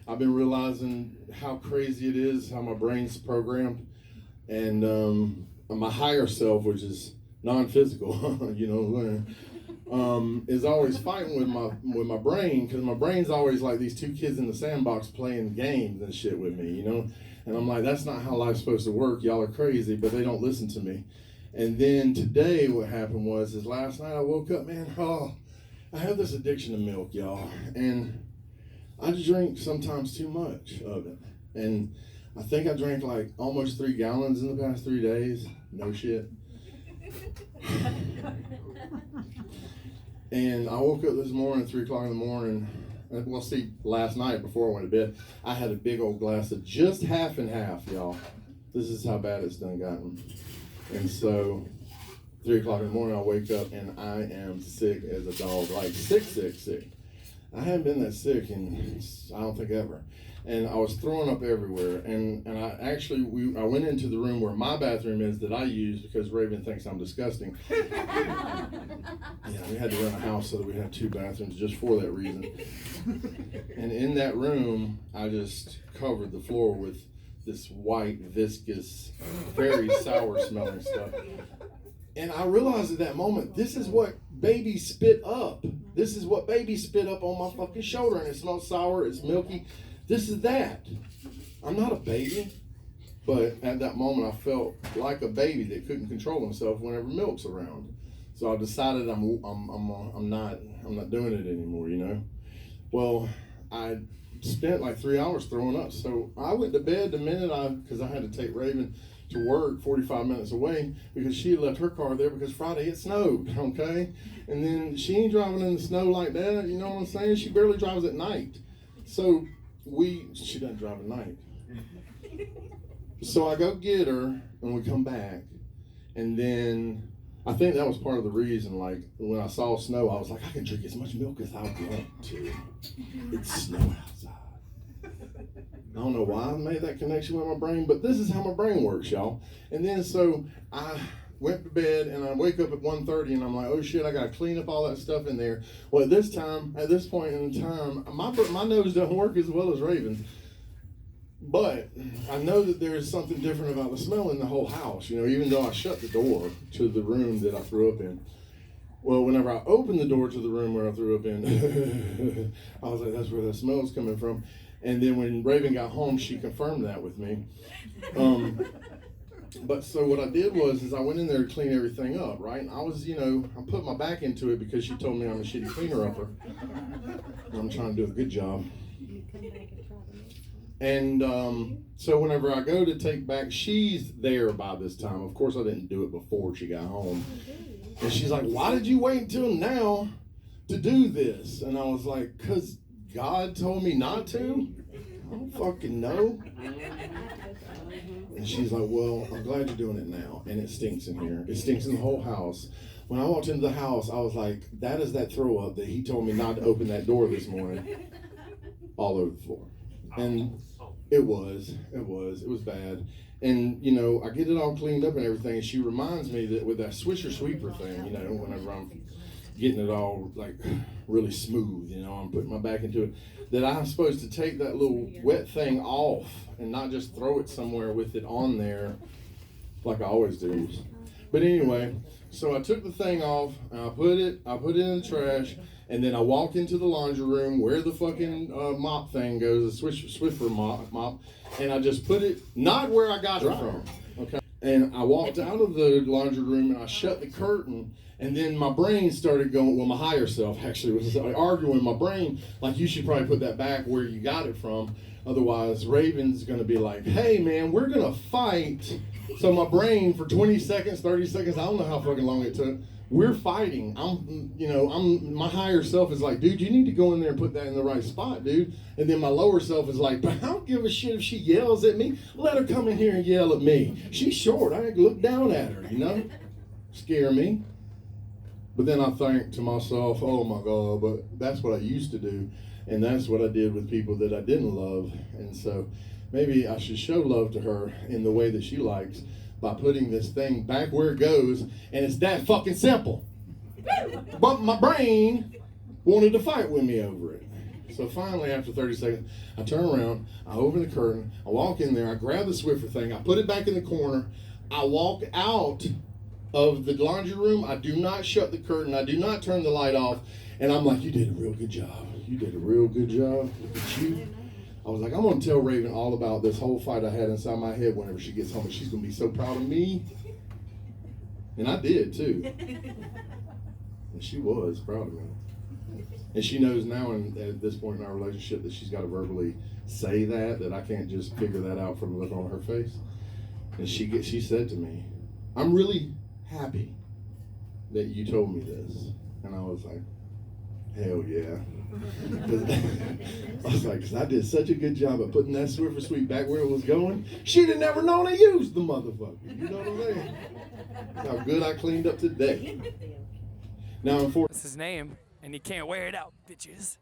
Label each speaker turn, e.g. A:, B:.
A: I've been realizing how crazy it is, how my brain's programmed, and my higher self, which is non-physical, is always fighting with my brain, because my brain's always like these two kids in the sandbox playing games and shit with me. And I'm like, that's not how life's supposed to work. Y'all are crazy, but they don't listen to me. And then today, what happened is last night I woke up, man. I have this addiction to milk, y'all, and I drink sometimes too much of it. And I think I drank like almost 3 gallons in the past 3 days. No shit. And I woke up this morning, 3 o'clock in the morning. Well, see, last night before I went to bed, I had a big old glass of just half and half, y'all. This is how bad it's done gotten. And so, 3 o'clock in the morning, I wake up and I am sick as a dog, like sick. I haven't been that sick in, I don't think, ever. And I was throwing up everywhere. And I went into the room where my bathroom is that I use because Raven thinks I'm disgusting. Yeah, we had to run a house so that we had 2 bathrooms just for that reason. And in that room, I just covered the floor with this white, viscous, very sour smelling stuff. And I realized at that moment, this is what babies spit up. This is what babies spit up on my fucking shoulder. And it smells sour, it's milky. This is that. I'm not a baby. But at that moment, I felt like a baby that couldn't control himself whenever milk's around. So I decided I'm not doing it anymore, Well, I spent like 3 hours throwing up. So I went to bed the minute because I had to take Raven to work 45 minutes away because she had left her car there because Friday it snowed, okay? And then she ain't driving in the snow like that, you know what I'm saying? She barely drives at night. So she doesn't drive at night. So I go get her and we come back. And then I think that was part of the reason, like when I saw snow, I was like, I can drink as much milk as I want to. It's snow outside. I don't know why I made that connection with my brain, but this is how my brain works, y'all. And then so I went to bed and I wake up at 1:30 and I'm like, oh shit, I gotta clean up all that stuff in there. Well, at this point in time, my nose doesn't work as well as Raven's. But I know that there's something different about the smell in the whole house, even though I shut the door to the room that I threw up in. Well, whenever I opened the door to the room where I threw up in, I was like, that's where the smell's coming from. And then when Raven got home, she confirmed that with me. But so what I did is I went in there to clean everything up, right? And I put my back into it because she told me I'm a shitty cleaner upper. And I'm trying to do a good job. And so whenever I go to take back, she's there by this time. Of course, I didn't do it before she got home. And she's like, why did you wait until now to do this? And I was like, because God told me not to? I don't fucking know. And she's like, well, I'm glad you're doing it now. And it stinks in here. It stinks in the whole house. When I walked into the house, I was like, that is that throw up that he told me not to open that door this morning. All over the floor. And it was bad. And, I get it all cleaned up and everything. And she reminds me that with that swisher sweeper thing, whenever I'm getting it all like really smooth, I'm putting my back into it, that I'm supposed to take that little wet thing off and not just throw it somewhere with it on there like I always do. But anyway, so I took the thing off and I put it in the trash, and then I walked into the laundry room where the fucking mop thing goes, the Swiffer mop, and I just put it not where I got it from, okay? And I walked out of the laundry room and I shut the curtain, and then my brain started going, well, my higher self actually was arguing with my brain, like, you should probably put that back where you got it from. Otherwise, Raven's going to be like, hey, man, we're going to fight. So my brain, for 20 seconds, 30 seconds, I don't know how fucking long it took, we're fighting. My higher self is like, dude, you need to go in there and put that in the right spot, dude. And then my lower self is like, but I don't give a shit if she yells at me. Let her come in here and yell at me. She's short. I look down at her, Scare me. But then I think to myself, oh my God, but that's what I used to do. And that's what I did with people that I didn't love. And so maybe I should show love to her in the way that she likes by putting this thing back where it goes. And it's that fucking simple. But my brain wanted to fight with me over it. So finally, after 30 seconds, I turn around, I open the curtain, I walk in there, I grab the Swiffer thing, I put it back in the corner, I walk out of the laundry room, I do not shut the curtain, I do not turn the light off, and I'm like, you did a real good job. You did a real good job. Look at you. I was like, I'm going to tell Raven all about this whole fight I had inside my head whenever she gets home, and she's going to be so proud of me. And I did, too. And she was proud of me. And she knows now, at this point in our relationship, that she's got to verbally say that I can't just figure that out from the look on her face. And she said to me, I'm really happy that you told me this. And I was like, hell yeah. I was like, because I did such a good job of putting that Swiffer Sweep back where it was going. She'd have never known I used the motherfucker. You know what I'm saying? How good I cleaned up today. Now,
B: That's his name, and you can't wear it out, bitches.